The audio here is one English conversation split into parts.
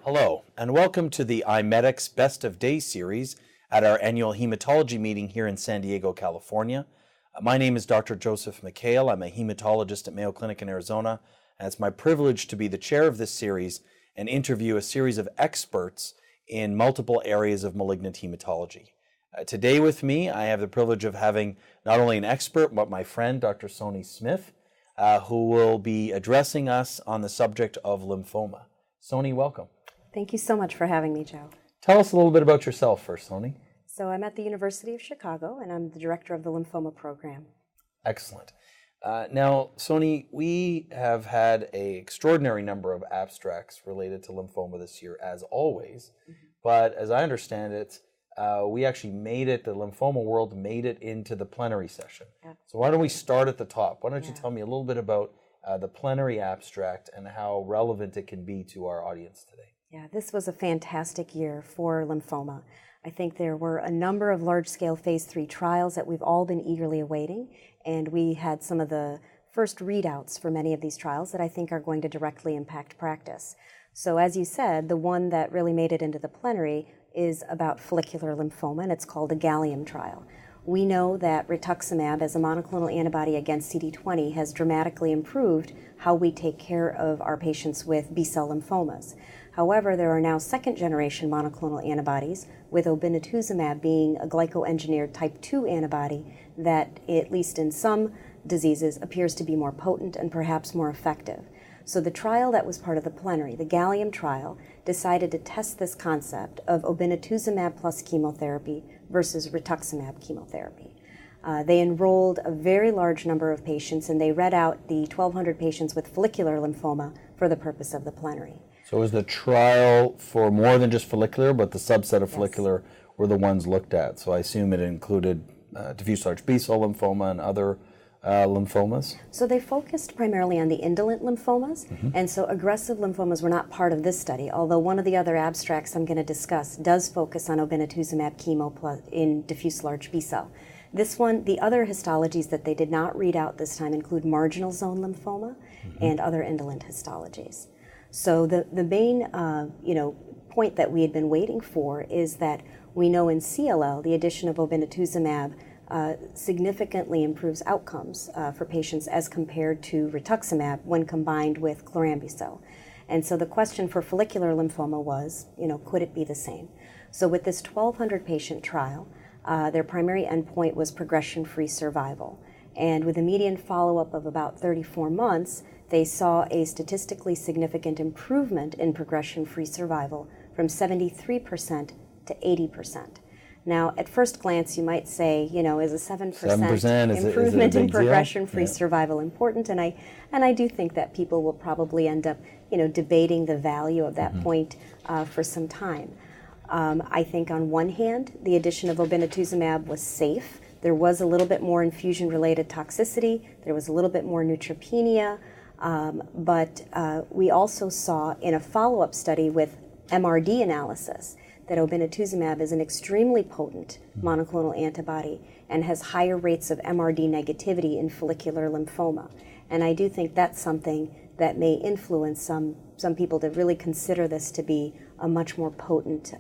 Hello, and welcome to the iMedX Best of Days series at our annual Hematology meeting here in San Diego, California. My name is Dr. Joseph McHale. I'm a hematologist at Mayo Clinic in Arizona, and it's my privilege to be the chair of this series and interview a series of experts in multiple areas of malignant hematology. Today with me, I have the privilege of having not only an expert, but my friend, Dr. Loneys Smith, who will be addressing us on the subject of lymphoma. Sony, welcome. Thank you so much for having me, Joe. Tell us a little bit about yourself first, Sony. So I'm at the University of Chicago, and I'm the director of the lymphoma program. Excellent. Now, Sony, we have had an extraordinary number of abstracts related to lymphoma this year, as always. But as I understand it, we actually the lymphoma world made it into the plenary session. Yeah. So why don't we start at the top? Why don't you tell me a little bit about the plenary abstract and how relevant it can be to our audience today? Yeah, this was a fantastic year for lymphoma. I think there were a number of large-scale phase 3 trials that we've all been eagerly awaiting, and we had some of the first readouts for many of these trials that I think are going to directly impact practice. So as you said, the one that really made it into the plenary is about follicular lymphoma, and it's called the Gallium trial. We know that rituximab as a monoclonal antibody against CD20 has dramatically improved how we take care of our patients with B-cell lymphomas. However, there are now second-generation monoclonal antibodies, with obinutuzumab being a glycoengineered type 2 antibody that, at least in some diseases, appears to be more potent and perhaps more effective. So the trial that was part of the plenary, the Gallium trial, decided to test this concept of obinutuzumab plus chemotherapy versus rituximab chemotherapy. They enrolled a very large number of patients, and they read out the 1,200 patients with follicular lymphoma for the purpose of the plenary. So was the trial for more than just follicular, but the subset of follicular were the ones looked at? So I assume it included diffuse large B-cell lymphoma and other lymphomas? So they focused primarily on the indolent lymphomas, and so aggressive lymphomas were not part of this study, although one of the other abstracts I'm going to discuss does focus on obinutuzumab chemo plus in diffuse large B-cell. This one, the other histologies that they did not read out this time include marginal zone lymphoma and other indolent histologies. So the main point that we had been waiting for is that we know in CLL the addition of obinutuzumab significantly improves outcomes for patients as compared to rituximab when combined with chlorambucil. And so the question for follicular lymphoma was, could it be the same? So with this 1,200 patient trial, their primary endpoint was progression-free survival. And with a median follow-up of about 34 months, they saw a statistically significant improvement in progression-free survival from 73% to 80%. Now, at first glance, you might say, is a 7% improvement in progression-free survival important? And I do think that people will probably end up, debating the value of that point for some time. I think on one hand, the addition of obinutuzumab was safe. There was a little bit more infusion-related toxicity. There was a little bit more neutropenia. But we also saw in a follow-up study with MRD analysis that obinutuzumab is an extremely potent monoclonal antibody and has higher rates of MRD negativity in follicular lymphoma. And I do think that's something that may influence some people to really consider this to be a much more potent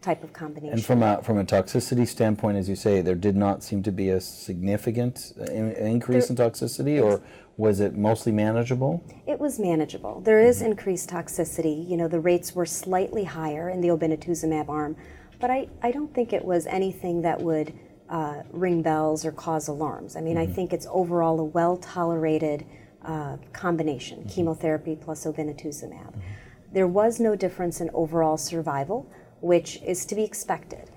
type of combination. And from a toxicity standpoint, as you say, there did not seem to be a significant increase in toxicity, or was it mostly manageable? It was manageable. There is increased toxicity. The rates were slightly higher in the obinutuzumab arm, but I don't think it was anything that would ring bells or cause alarms. I mean, I think it's overall a well-tolated combination, chemotherapy plus obinutuzumab. There was no difference in overall survival, which is to be expected.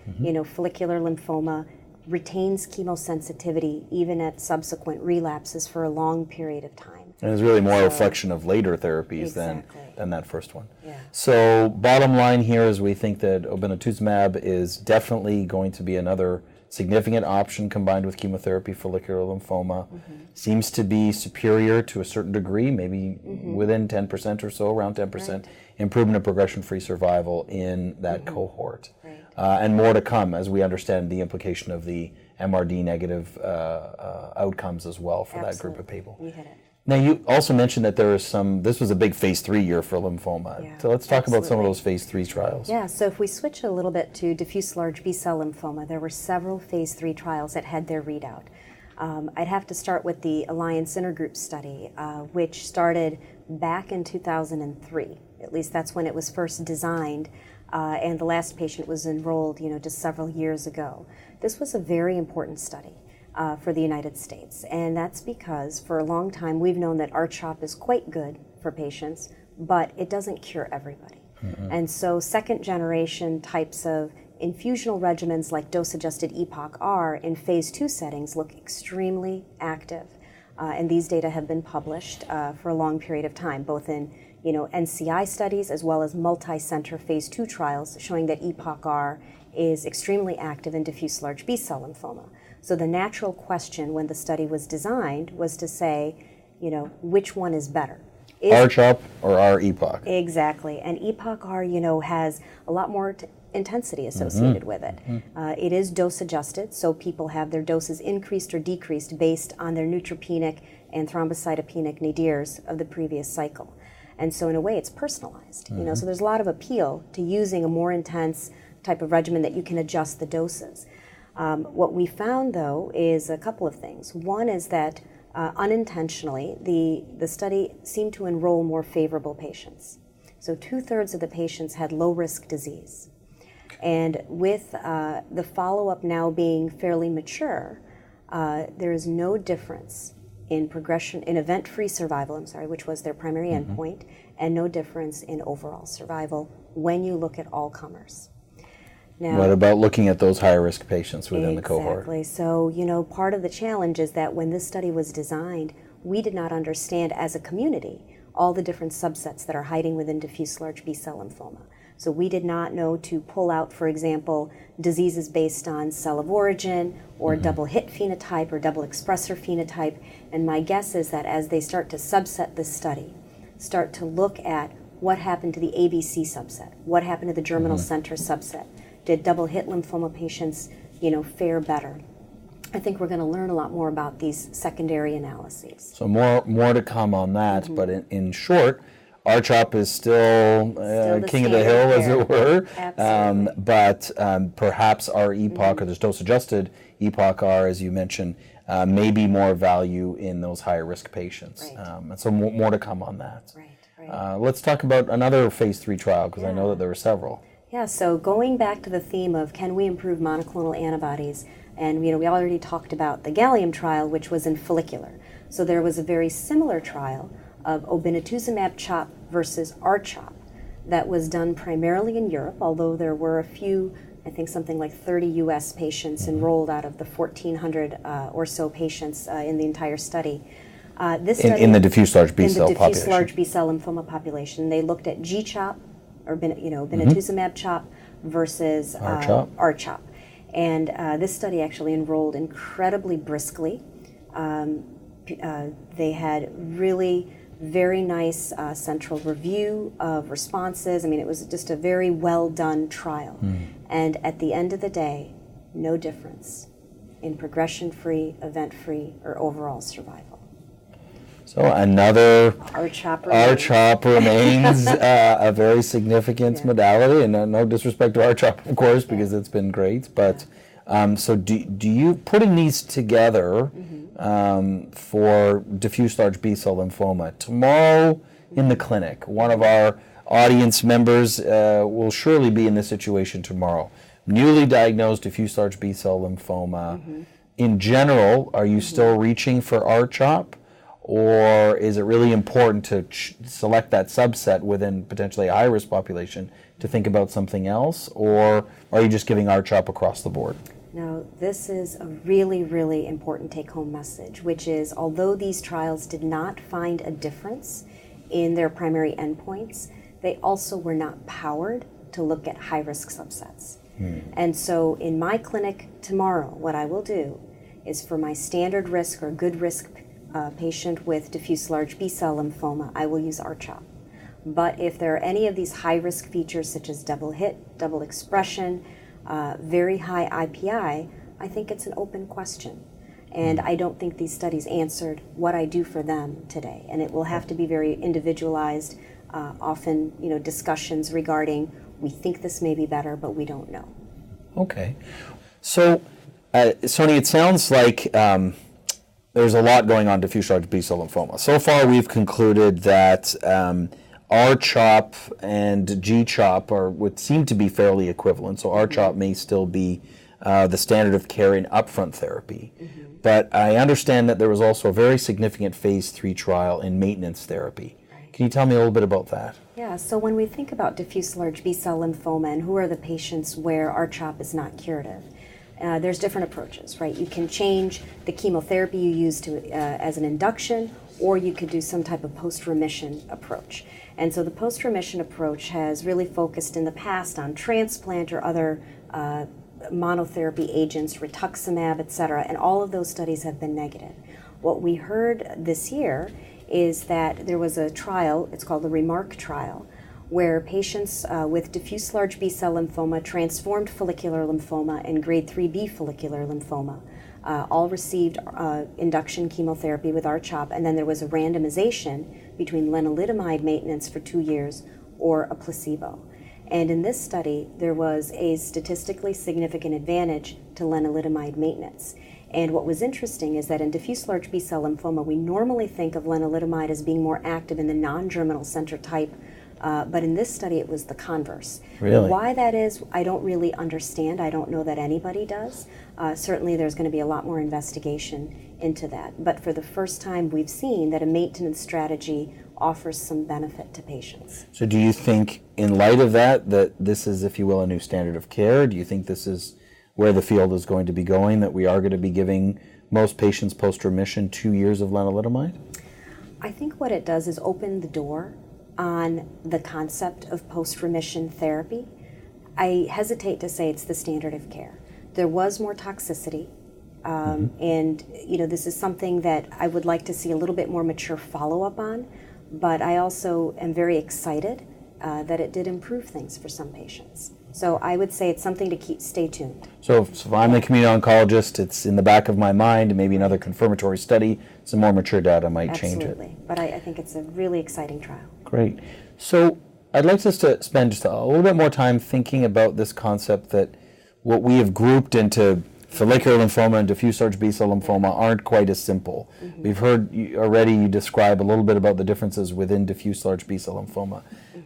Follicular lymphoma retains chemosensitivity even at subsequent relapses for a long period of time. And it's really more a reflection of later therapies than that first one. Yeah. So bottom line here is we think that obinutuzumab is definitely going to be another significant option combined with chemotherapy for follicular lymphoma. Seems to be superior to a certain degree, maybe within 10% or so, around 10%, improvement of progression-free survival in that cohort. And more to come as we understand the implication of the MRD negative outcomes as well for that group of people. You hit it. Now, you also mentioned that this was a big phase 3 year for lymphoma. Yeah, So let's talk about some of absolutely. those phase 3 trials. Yeah, so if we switch a little bit to diffuse large B-cell lymphoma, there were several phase 3 trials that had their readout. I'd have to start with the Alliance Intergroup study, which started back in 2003. At least that's when it was first designed, and the last patient was enrolled, just several years ago. This was a very important study for the United States, and that's because for a long time we've known that R-CHOP is quite good for patients, but it doesn't cure everybody. And so second generation types of infusional regimens like dose-adjusted EPOCH-R in phase 2 settings look extremely active. And these data have been published for a long period of time, both in NCI studies as well as multi-center phase 2 trials showing that EPOCH-R is extremely active in diffuse large B-cell lymphoma. So the natural question when the study was designed was to say, which one is better? R-CHOP or R-EPOCH? Exactly. And EPOCH-R, has a lot more intensity associated with it. It is dose adjusted, so people have their doses increased or decreased based on their neutropenic and thrombocytopenic nadirs of the previous cycle. And so in a way it's personalized, so there's a lot of appeal to using a more intense type of regimen that you can adjust the doses. What we found though is a couple of things. One is that unintentionally the study seemed to enroll more favorable patients. So 2/3 of the patients had low risk disease. And with the follow-up now being fairly mature, there is no difference in progression, in event-free survival, which was their primary endpoint, and no difference in overall survival when you look at all comers. Now, what about looking at those high-risk patients within the cohort? Exactly. So, part of the challenge is that when this study was designed, we did not understand as a community all the different subsets that are hiding within diffuse large B-cell lymphoma. So we did not know to pull out, for example, diseases based on cell of origin or double hit phenotype or double expressor phenotype. And my guess is that as they start to subset this study, start to look at what happened to the ABC subset, what happened to the germinal center subset, did double hit lymphoma patients, fare better? I think we're going to learn a lot more about these secondary analyses. So more to come on that, but in short, R-CHOP is still king of the hill, as it were. Absolutely. But perhaps our EPOCH, or this dose-adjusted EPOCH-R, as you mentioned, may be more value in those higher risk patients. Right. And so more to come on that. Right. Let's talk about another phase 3 trial, because I know that there were several. Yeah, so going back to the theme of can we improve monoclonal antibodies, and we already talked about the gallium trial, which was in follicular. So there was a very similar trial of obinutuzumab CHOP versus R-CHOP that was done primarily in Europe, although there were a few, I think something like 30 US patients enrolled out of the 1,400 or so patients in the entire study. This study in the diffuse large B-cell population. In the diffuse large B-cell lymphoma population, they looked at G-CHOP, or obinutuzumab CHOP versus R-CHOP. And this study actually enrolled incredibly briskly. They had really very nice central review of responses. It was just a very well done trial. And at the end of the day, no difference in progression-free, event-free, or overall survival. So another R-CHOP remains a very significant modality, and no disrespect to R-CHOP, of course, because it's been great. But so do you, putting these together for diffuse large B-cell lymphoma, tomorrow in the clinic, one of our audience members will surely be in this situation tomorrow. Newly diagnosed diffuse large B-cell lymphoma. In general, are you still reaching for R-CHOP? Or is it really important to select that subset within potentially a high-risk population to think about something else? Or are you just giving R-CHOP across the board? No, this is a really, really important take-home message, which is although these trials did not find a difference in their primary endpoints, they also were not powered to look at high-risk subsets. And so in my clinic tomorrow, what I will do is for my standard risk or good risk patient with diffuse large B-cell lymphoma, I will use R-CHOP. But if there are any of these high-risk features such as double hit, double expression, very high IPI, I think it's an open question. And I don't think these studies answered what I do for them today. And it will have to be very individualized, often, discussions regarding, we think this may be better, but we don't know. Okay. So, Sony, it sounds like there's a lot going on diffuse large B-cell lymphoma. So far, we've concluded that R-CHOP and G-CHOP would seem to be fairly equivalent. So R-CHOP may still be the standard of care in upfront therapy. But I understand that there was also a very significant phase 3 trial in maintenance therapy. Right. Can you tell me a little bit about that? Yeah, so when we think about diffuse large B-cell lymphoma and who are the patients where R-CHOP is not curative, there's different approaches, right? You can change the chemotherapy you use as an induction, or you could do some type of post-remission approach. And so the post-remission approach has really focused in the past on transplant or other monotherapy agents, rituximab, et cetera, and all of those studies have been negative. What we heard this year is that there was a trial, it's called the remark trial, where patients with diffuse large B-cell lymphoma, transformed follicular lymphoma, and grade 3B follicular lymphoma all received induction chemotherapy with R-CHOP, and then there was a randomization between lenalidomide maintenance for 2 years or a placebo. And in this study, there was a statistically significant advantage to lenalidomide maintenance. And what was interesting is that in diffuse large B-cell lymphoma, we normally think of lenalidomide as being more active in the non-germinal center type, but in this study, it was the converse. Really? Why that is, I don't really understand. I don't know that anybody does. Certainly, there's going to be a lot more investigation into that. But for the first time, we've seen that a maintenance strategy offers some benefit to patients. So do you think, in light of that this is, if you will, a new standard of care? Do you think this is where the field is going to be going, that we are going to be giving most patients post-remission 2 years of lenalidomide? I think what it does is open the door on the concept of post-remission therapy. I hesitate to say it's the standard of care. There was more toxicity, and this is something that I would like to see a little bit more mature follow-up on, but I also am very excited that it did improve things for some patients. So I would say it's something to stay tuned. So if I'm the community oncologist, it's in the back of my mind, maybe another confirmatory study, some more mature data might change it. Absolutely, but I think it's a really exciting trial. Great. So I'd like us to spend just a little bit more time thinking about this concept that what we have grouped into follicular lymphoma and diffuse large B-cell lymphoma aren't quite as simple. We've heard you describe a little bit about the differences within diffuse large B-cell lymphoma.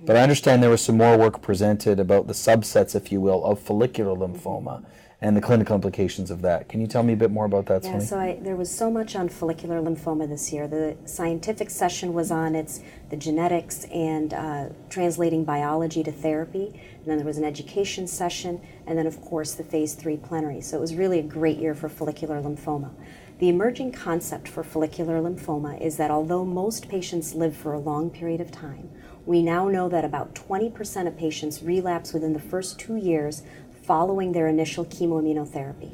But I understand there was some more work presented about the subsets, if you will, of follicular lymphoma and the clinical implications of that. Can you tell me a bit more about that, Yeah, Sony? so there was so much on follicular lymphoma this year. The scientific session was on the genetics and translating biology to therapy. And then there was an education session, and then, of course, the phase 3 plenary. So it was really a great year for follicular lymphoma. The emerging concept for follicular lymphoma is that although most patients live for a long period of time, we now know that about 20% of patients relapse within the first 2 years following their initial chemoimmunotherapy.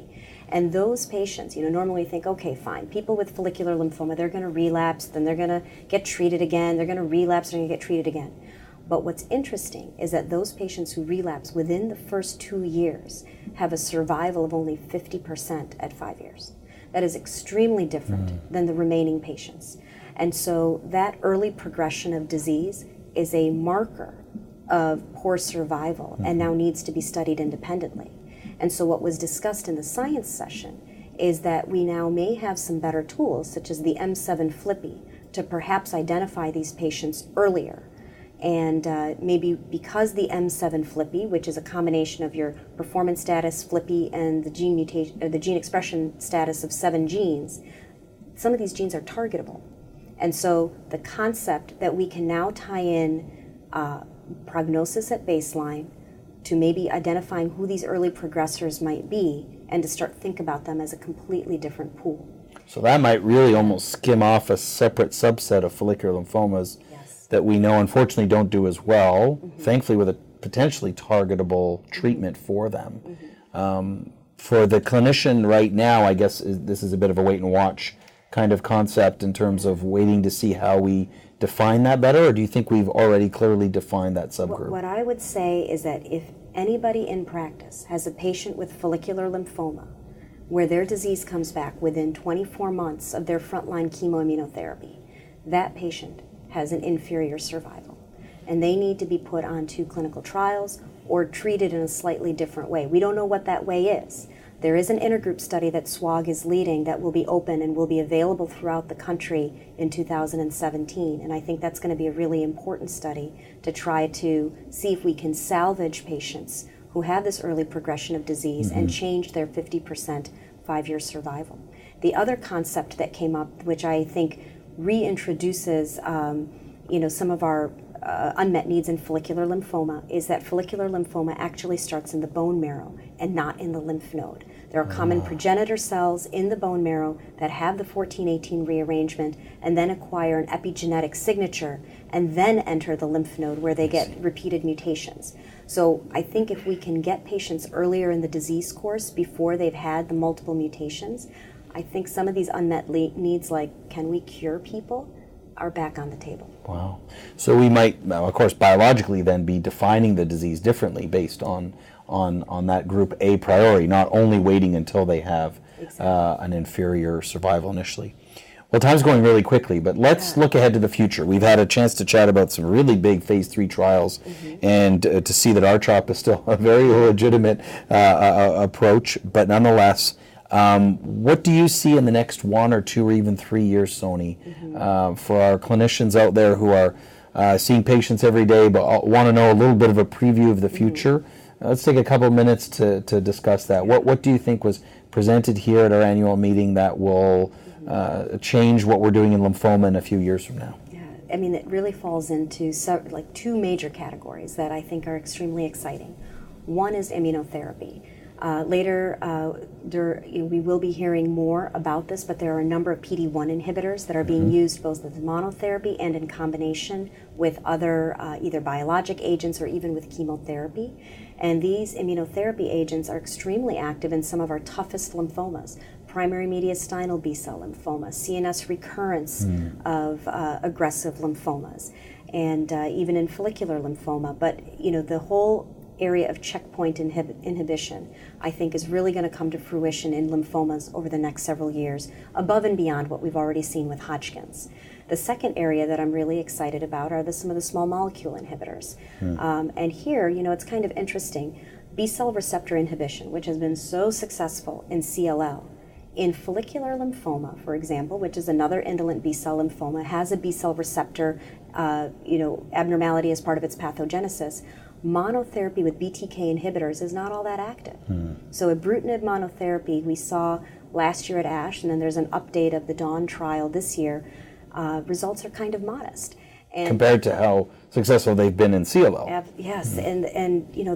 And those patients, normally we think, okay, fine, people with follicular lymphoma, they're going to relapse, then they're going to get treated again, they're going to relapse, they're going to get treated again. But what's interesting is that those patients who relapse within the first 2 years have a survival of only 50% at 5 years. That is extremely different than the remaining patients. And so that early progression of disease is a marker of poor survival and now needs to be studied independently. And so what was discussed in the science session is that we now may have some better tools, such as the M7 Flippy, to perhaps identify these patients earlier. And maybe because the M7 Flippy, which is a combination of your performance status Flippy and the gene mutation, or the gene expression status of 7 genes, some of these genes are targetable. And so the concept that we can now tie in prognosis at baseline to maybe identifying who these early progressors might be and to start think about them as a completely different pool. So that might really almost skim off a separate subset of follicular lymphomas that we know unfortunately don't do as well, thankfully with a potentially targetable treatment for them. For the clinician right now, I guess this is a bit of a wait and watch kind of concept in terms of waiting to see how we define that better, or do you think we've already clearly defined that subgroup? What I would say is that if anybody in practice has a patient with follicular lymphoma, where their disease comes back within 24 months of their frontline chemoimmunotherapy, that patient has an inferior survival. And they need to be put onto clinical trials or treated in a slightly different way. We don't know what that way is. There is an intergroup study that SWOG is leading that will be open and will be available throughout the country in 2017. And I think that's going to be a really important study to try to see if we can salvage patients who have this early progression of disease and change their 50% 5-year survival. The other concept that came up, which I think reintroduces some of our unmet needs in follicular lymphoma, is that follicular lymphoma actually starts in the bone marrow and not in the lymph node. There are common progenitor cells in the bone marrow that have the 14/18 rearrangement and then acquire an epigenetic signature and then enter the lymph node where they get repeated mutations. So I think if we can get patients earlier in the disease course before they've had the multiple mutations, I think some of these unmet needs, like can we cure people, are back on the table. Wow. So we might, of course, biologically then be defining the disease differently based on that group a priori, not only waiting until they have an inferior survival initially. Well, time's going really quickly, but let's look ahead to the future. We've had a chance to chat about some really big phase 3 trials and to see that R-CHOP is still a very legitimate approach, but nonetheless, what do you see in the next 1 or 2 or even 3 years, Sony, for our clinicians out there who are seeing patients every day but want to know a little bit of a preview of the future? Let's take a couple of minutes to discuss that. What do you think was presented here at our annual meeting that will change what we're doing in lymphoma in a few years from now? Yeah, I mean, it really falls into like 2 major categories that I think are extremely exciting. One is immunotherapy. Later, we will be hearing more about this, but there are a number of PD-1 inhibitors that are being used both as monotherapy and in combination with other either biologic agents or even with chemotherapy. And these immunotherapy agents are extremely active in some of our toughest lymphomas: primary mediastinal B-cell lymphoma, CNS recurrence of aggressive lymphomas, and even in follicular lymphoma. But the whole area of checkpoint inhibition, I think, is really going to come to fruition in lymphomas over the next several years, above and beyond what we've already seen with Hodgkin's. The second area that I'm really excited about are some of the small molecule inhibitors. And here, it's kind of interesting. B-cell receptor inhibition, which has been so successful in CLL, in follicular lymphoma, for example, which is another indolent B-cell lymphoma, has a B-cell receptor abnormality as part of its pathogenesis. Monotherapy with BTK inhibitors is not all that active. So ibrutinib monotherapy we saw last year at ASH, and then there's an update of the DAWN trial this year. Results are kind of modest. And compared to how successful they've been in CLL. Yes, and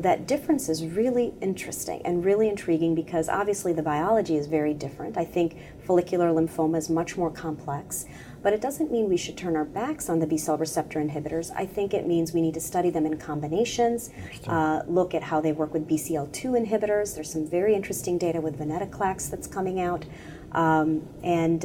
that difference is really interesting and really intriguing because obviously the biology is very different. I think follicular lymphoma is much more complex, but it doesn't mean we should turn our backs on the B-cell receptor inhibitors. I think it means we need to study them in combinations, look at how they work with BCL2 inhibitors. There's some very interesting data with venetoclax that's coming out, and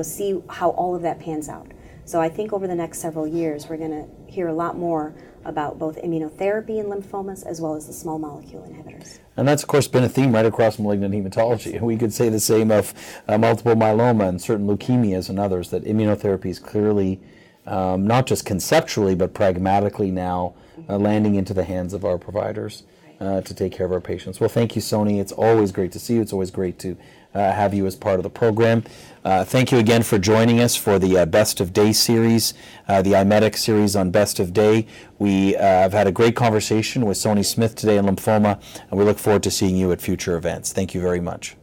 see how all of that pans out. So I think over the next several years, we're going to hear a lot more about both immunotherapy in lymphomas as well as the small molecule inhibitors. And that's, of course, been a theme right across malignant hematology. And we could say the same of multiple myeloma and certain leukemias and others, that immunotherapy is clearly, not just conceptually, but pragmatically now landing into the hands of our providers to take care of our patients. Well, thank you, Sony. It's always great to see you. It's always great to have you as part of the program. Thank you again for joining us for the Best of Day series, the IMEDX series on Best of Day. We have had a great conversation with Sony Smith today on lymphoma, and we look forward to seeing you at future events. Thank you very much.